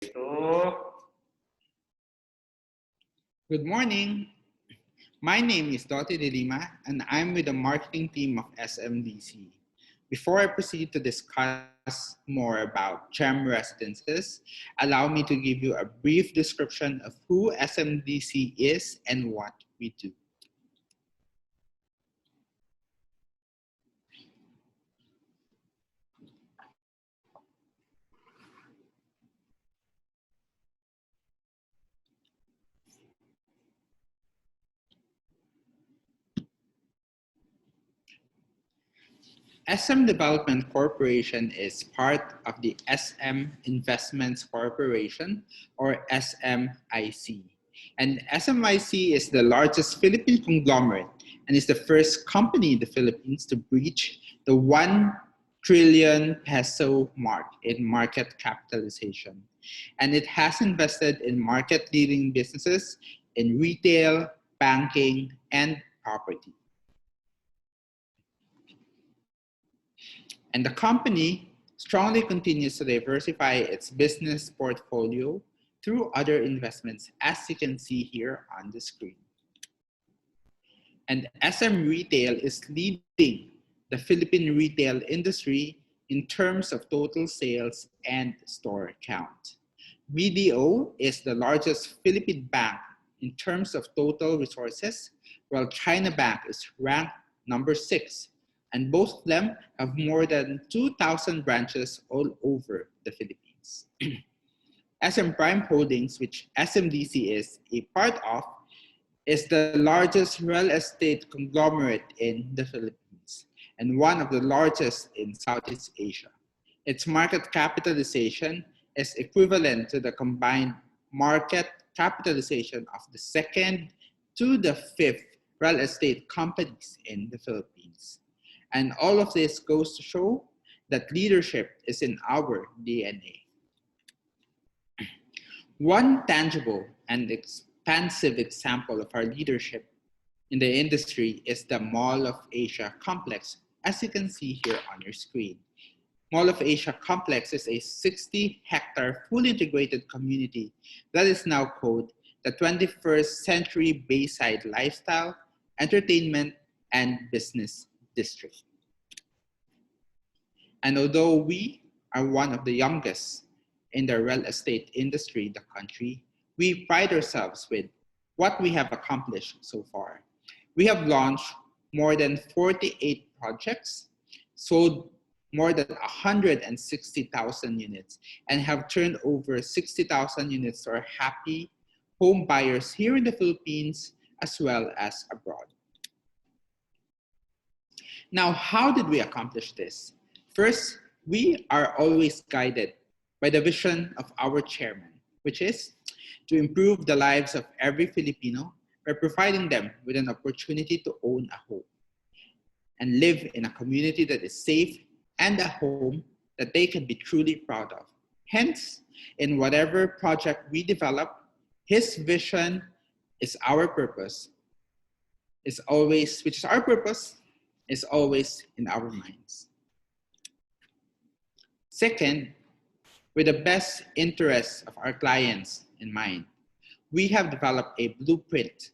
Good morning. My name is Dottie De Lima, and I'm with the marketing team of SMDC. Before I proceed to discuss more about GEM residences, allow me to give you a brief description of who SMDC is and what we do. SM Development Corporation is part of the SM Investments Corporation, or SMIC. And SMIC is the largest Philippine conglomerate and is the first company in the Philippines to breach the 1 trillion peso mark in market capitalization. And it has invested in market-leading businesses in retail, banking, and property. And the company strongly continues to diversify its business portfolio through other investments, as you can see here on the screen. And SM Retail is leading the Philippine retail industry in terms of total sales and store count. BDO is the largest Philippine bank in terms of total resources, while China Bank is ranked number 6. And both of them have more than 2,000 branches all over the Philippines. SM Prime Holdings, which SMDC is a part of, is the largest real estate conglomerate in the Philippines and one of the largest in Southeast Asia. Its market capitalization is equivalent to the combined market capitalization of the 2nd to the 5th real estate companies in the Philippines. And all of this goes to show that leadership is in our DNA. One tangible and expansive example of our leadership in the industry is the Mall of Asia complex, as you can see here on your screen. Mall of Asia complex is a 60-hectare fully integrated community that is now called the 21st Century Bayside Lifestyle, Entertainment, and Business District. And although we are one of the youngest in the real estate industry in the country, we pride ourselves with what we have accomplished so far. We have launched more than 48 projects, sold more than 160,000 units, and have turned over 60,000 units to our happy home buyers here in the Philippines as well as abroad. Now, how did we accomplish this? First, we are always guided by the vision of our chairman, which is to improve the lives of every Filipino by providing them with an opportunity to own a home and live in a community that is safe and a home that they can be truly proud of. Hence, in whatever project we develop, his vision is our purpose, is always in our minds. Second, with the best interests of our clients in mind, we have developed a blueprint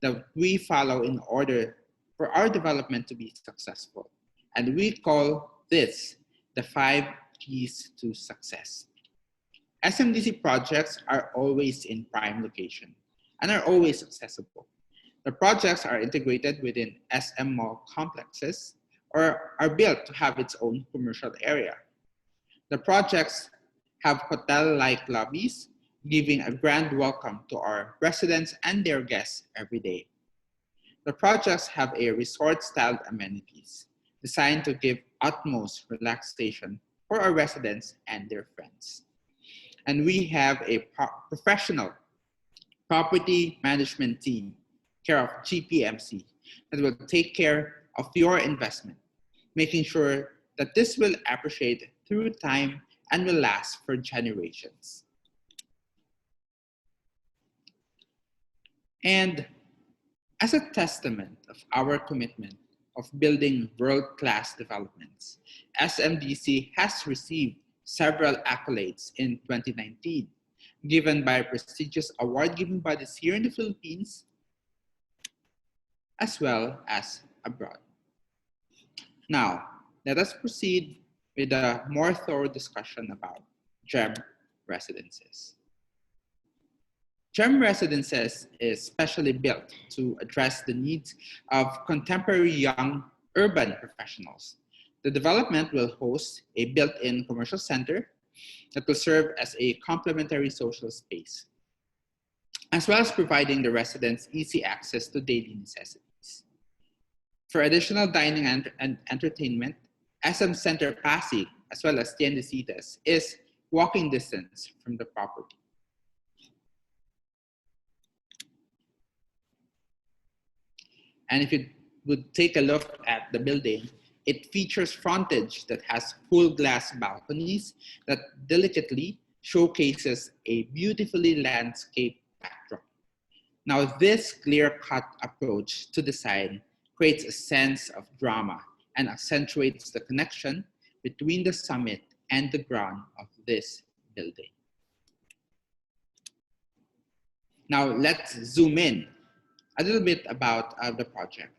that we follow in order for our development to be successful. And we call this the 5 keys to success. SMDC projects are always in prime location and are always accessible. The projects are integrated within SM mall complexes or are built to have its own commercial area. The projects have hotel-like lobbies, giving a grand welcome to our residents and their guests every day. The projects have a resort-styled amenities designed to give utmost relaxation for our residents and their friends. And we have a professional property management team, care of GPMC, that will take care of your investment, making sure that this will appreciate through time and will last for generations. And as a testament of our commitment of building world-class developments, SMDC has received several accolades in 2019, given by prestigious award-giving bodies here in the Philippines, as well as abroad. Now, let us proceed with a more thorough discussion about GEM residences. GEM residences is specially built to address the needs of contemporary young urban professionals. The development will host a built-in commercial center that will serve as a complementary social space, as well as providing the residents easy access to daily necessities. For additional dining and entertainment, SM Center Pasig, as well as Tiendecitas, is walking distance from the property. And if you would take a look at the building, it features frontage that has full glass balconies that delicately showcases a beautifully landscaped backdrop. Now, this clear-cut approach to design creates a sense of drama and accentuates the connection between the summit and the ground of this building. Now, let's zoom in a little bit about the project.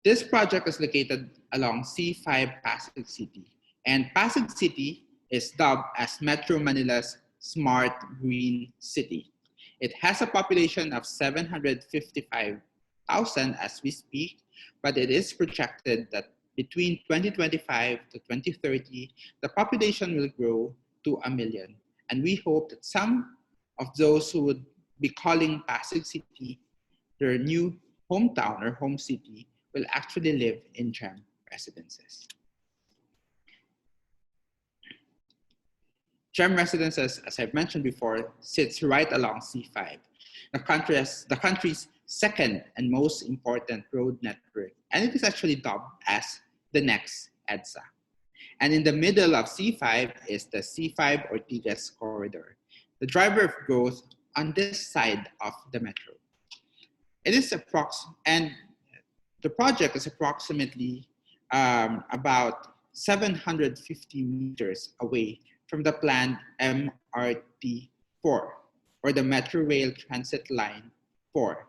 This project is located along C5 Pasig City, and Pasig City is dubbed as Metro Manila's Smart Green City. It has a population of 755,000 as we speak, but it is projected that between 2025 to 2030, the population will grow to 1 million. And we hope that some of those who would be calling Pasig City their new hometown or home city will actually live in GEM residences. GEM residences, as I've mentioned before, sits right along C5, the country's second and most important road network, and it is actually dubbed as the next EDSA. And in the middle of C5 is the C5 Ortigas corridor, the driver of growth on this side of the metro. It is and the project is approximately about 750 meters away from the planned MRT 4, or the Metro Rail Transit Line 4.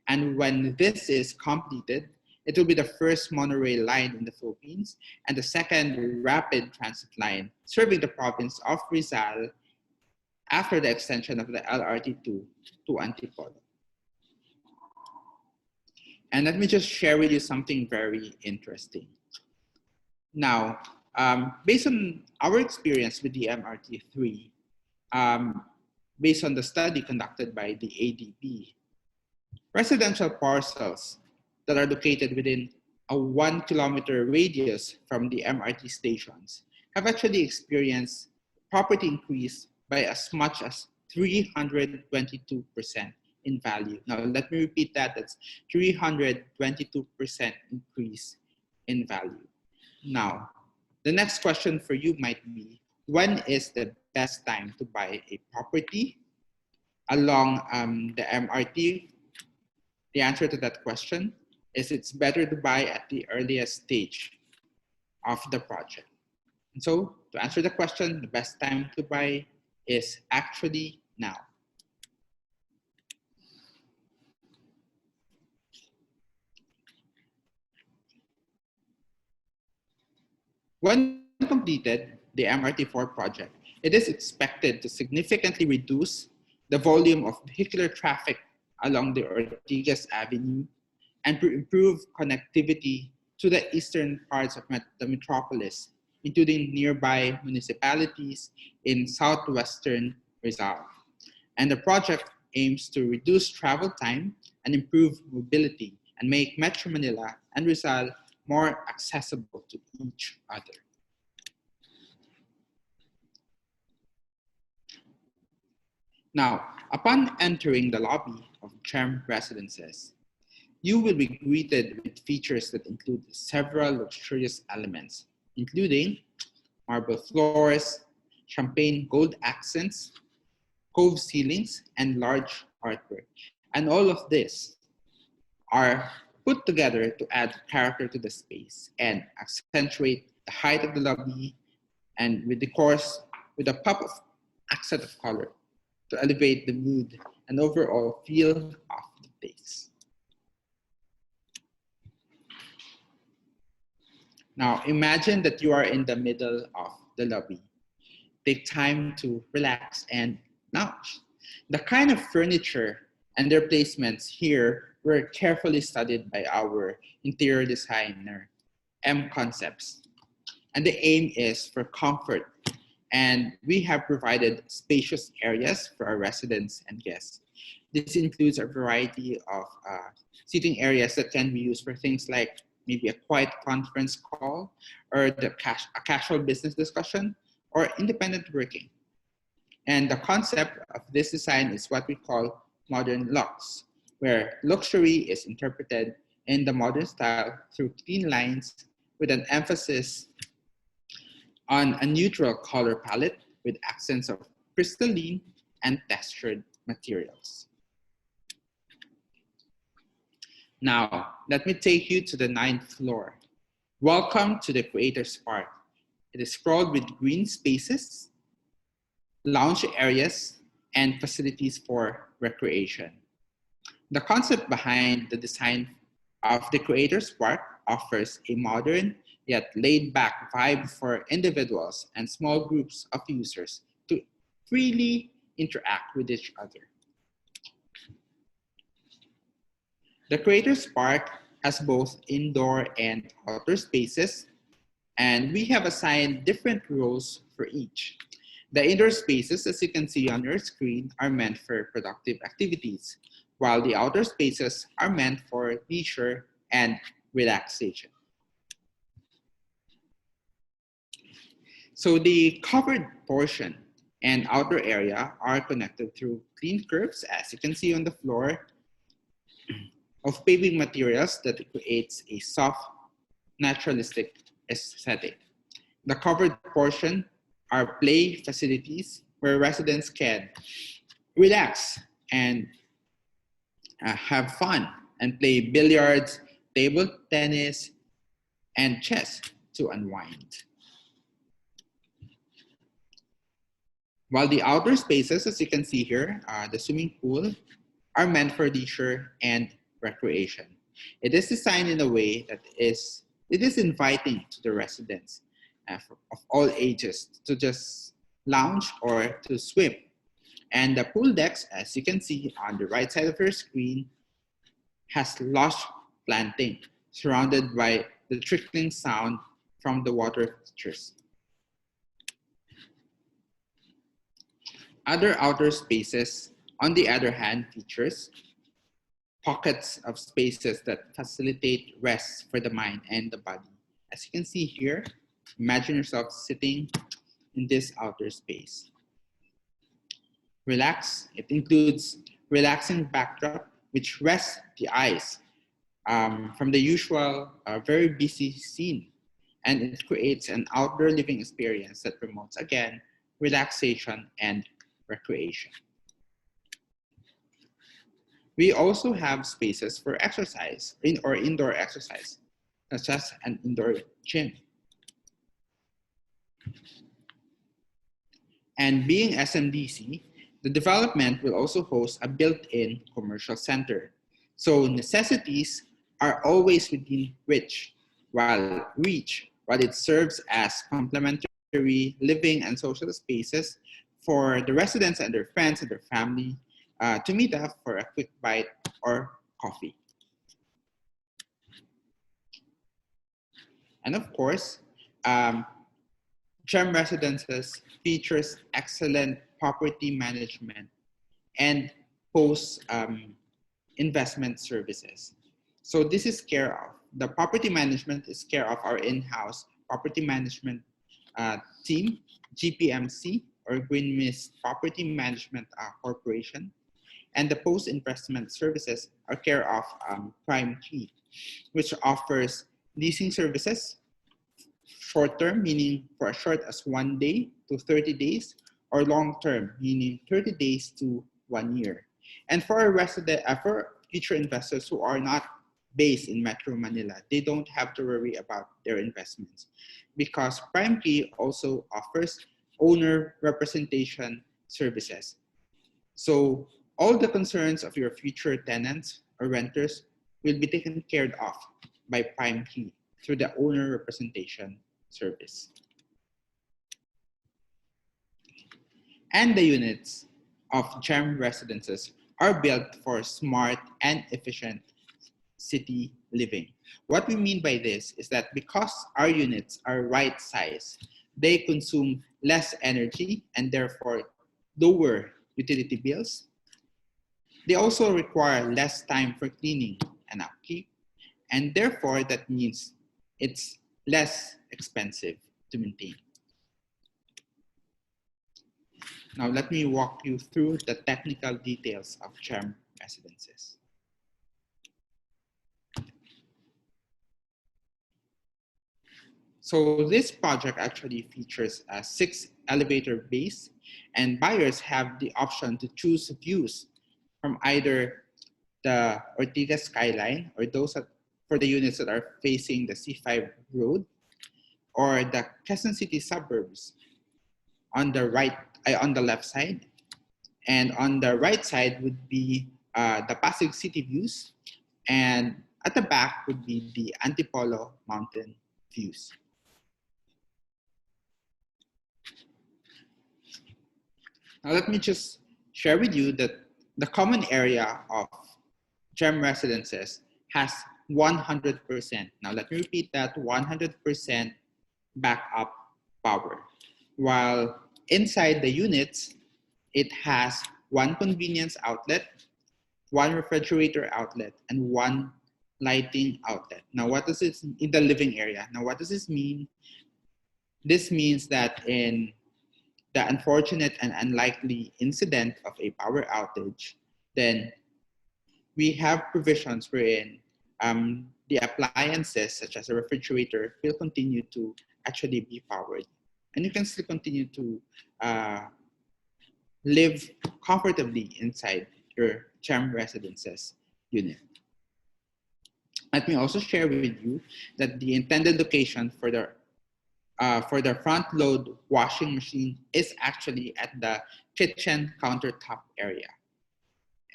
And when this is completed, it will be the first monorail line in the Philippines and the second rapid transit line serving the province of Rizal after the extension of the LRT2 to Antipolo. And let me just share with you something very interesting. Now, based on our experience with the MRT3, based on the study conducted by the ADB, residential parcels that are located within a 1 kilometer radius from the MRT stations have actually experienced property increase by as much as 322% in value. Now, let me repeat that. That's 322% increase in value. Now, the next question for you might be, when is the best time to buy a property along the MRT? The answer to that question is it's better to buy at the earliest stage of the project. And so, to answer the question, the best time to buy is actually now. When completed, the MRT4 project, it is expected to significantly reduce the volume of vehicular traffic along the Ortigas Avenue and to improve connectivity to the eastern parts of the metropolis, including nearby municipalities in southwestern Rizal. And the project aims to reduce travel time and improve mobility and make Metro Manila and Rizal more accessible to each other. Now, upon entering the lobby of GEM residences, you will be greeted with features that include several luxurious elements, including marble floors, champagne gold accents, cove ceilings, and large artwork. And all of this are put together to add character to the space and accentuate the height of the lobby, and with the course, with a pop of accent of color to elevate the mood and overall feel of the place. Now, imagine that you are in the middle of the lobby. Take time to relax and lounge. The kind of furniture and their placements here were carefully studied by our interior designer, M Concepts. And the aim is for comfort. And we have provided spacious areas for our residents and guests. This includes a variety of seating areas that can be used for things like maybe a quiet conference call or a casual business discussion or independent working. And the concept of this design is what we call modern luxe, where luxury is interpreted in the modern style through clean lines with an emphasis on a neutral color palette with accents of crystalline and textured materials. Now, let me take you to the 9th floor. Welcome to the Creator's Park. It is sprawled with green spaces, lounge areas, and facilities for recreation. The concept behind the design of the Creator's Park offers a modern yet laid-back vibe for individuals and small groups of users to freely interact with each other. The Creator's Park has both indoor and outdoor spaces, and we have assigned different roles for each. The indoor spaces, as you can see on your screen, are meant for productive activities, while the outdoor spaces are meant for leisure and relaxation. So the covered portion and outdoor area are connected through clean curves, as you can see on the floor, of paving materials that creates a soft, naturalistic aesthetic. The covered portion are play facilities where residents can relax and have fun and play billiards, table tennis, and chess to unwind. While the outdoor spaces, as you can see here, the swimming pool, are meant for leisure and recreation. It is designed in a way that it is inviting to the residents of all ages to just lounge or to swim. And the pool decks, as you can see on the right side of your screen, has lush planting surrounded by the trickling sound from the water features. Other outdoor spaces, on the other hand, features pockets of spaces that facilitate rest for the mind and the body. As you can see here, imagine yourself sitting in this outdoor space. Relax. It includes relaxing backdrop, which rests the eyes from the usual very busy scene. And it creates an outdoor living experience that promotes, again, relaxation and recreation. We also have spaces for exercise or indoor exercise, such as an indoor gym. And being SMDC, the development will also host a built-in commercial center. So necessities are always within reach, while it serves as complementary living and social spaces for the residents and their friends and their family to meet up for a quick bite or coffee. And of course, Gem Residences features excellent property management and post investment services. So this is the property management is care of our in-house property management team, GPMC, or Green Mist Property Management Corporation. And the post-investment services are care of Prime Key, which offers leasing services, short-term, meaning for as short as 1 day to 30 days, or long-term, meaning 30 days to 1 year. And for for future investors who are not based in Metro Manila, they don't have to worry about their investments because Prime Key also offers owner representation services. So all the concerns of your future tenants or renters will be taken care of by Prime Key through the owner representation service. And the units of GEM residences are built for smart and efficient city living. What we mean by this is that because our units are right size, they consume less energy and therefore lower utility bills. They also require less time for cleaning and upkeep, and therefore that means it's less expensive to maintain. Now let me walk you through the technical details of GEM residences. So this project actually features a 6 elevator base, and buyers have the option to choose views from either the Ortigas skyline or those for the units that are facing the C5 road, or the Quezon City suburbs on the left side, and on the right side would be the Pasig City views, and at the back would be the Antipolo mountain views. Now let me just share with you that the common area of GEM residences has 100%. Now let me repeat that, 100% backup power. While inside the units, it has one convenience outlet, one refrigerator outlet, and one lighting outlet. Now what does this in the living area? Now what does this mean? This means that in the unfortunate and unlikely incident of a power outage, then we have provisions wherein the appliances such as a refrigerator will continue to actually be powered. And you can still continue to live comfortably inside your GEM residences unit. Let me also share with you that the intended location for the front load washing machine is actually at the kitchen countertop area.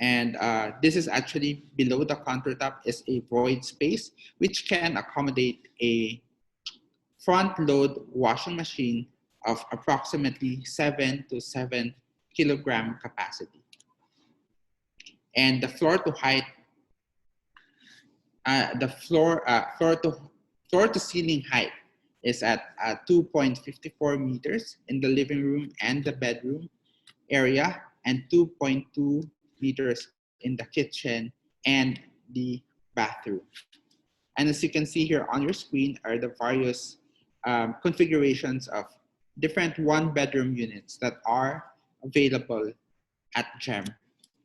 And this is actually below the countertop is a void space, which can accommodate a front load washing machine of approximately 7 to 7 kilogram capacity. And the floor to height, floor to ceiling height is at 2.54 meters in the living room and the bedroom area, and 2.2 meters in the kitchen and the bathroom. And as you can see here on your screen are the various configurations of different one-bedroom units that are available at GEM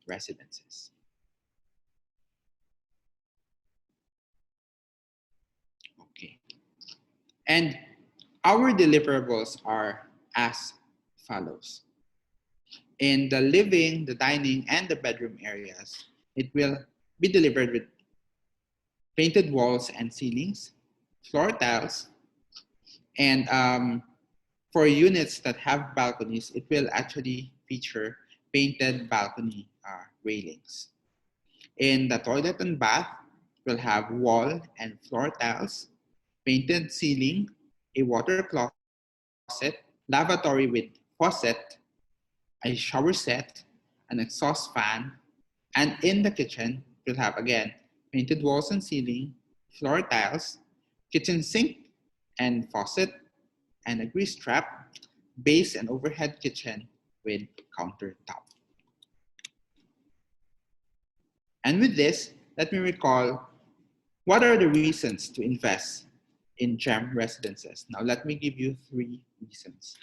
residences. Okay. And our deliverables are as follows. In the living, the dining, and the bedroom areas, it will be delivered with painted walls and ceilings, floor tiles, and for units that have balconies, it will actually feature painted balcony railings. In the toilet and bath, we'll have wall and floor tiles, painted ceiling, a water closet, lavatory with faucet, a shower set, an exhaust fan, and in the kitchen, we'll have again painted walls and ceiling, floor tiles, kitchen sink and faucet, and a grease trap, base and overhead kitchen with countertop. And with this, let me recall what are the reasons to invest in GEM residences. Now let me give you 3 reasons.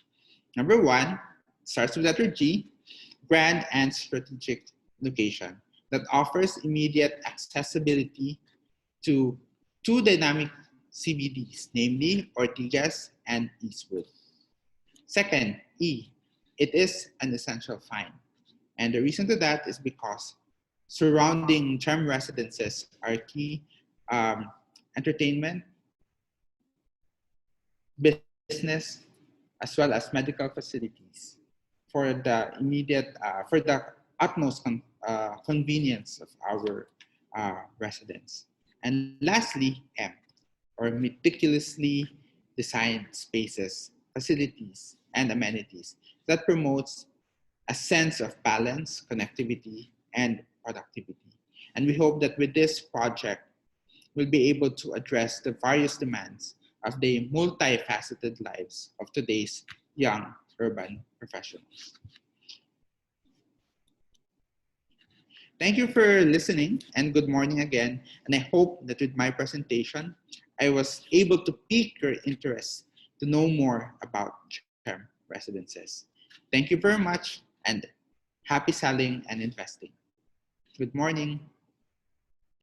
Number 1, starts with letter G, grand and strategic location that offers immediate accessibility to 2 dynamic CBDs, namely Ortigas and Eastwood. Second, E, it is an essential find. And the reason to that is because surrounding GEM residences are key entertainment, business, as well as medical facilities for the immediate, for the utmost convenience of our residents. And lastly, M, or meticulously designed spaces, facilities, and amenities that promotes a sense of balance, connectivity, and productivity. And we hope that with this project, we'll be able to address the various demands of the multifaceted lives of today's young urban professionals. Thank you for listening and good morning again. And I hope that with my presentation, I was able to pique your interest to know more about GEM residences. Thank you very much and happy selling and investing. Good morning.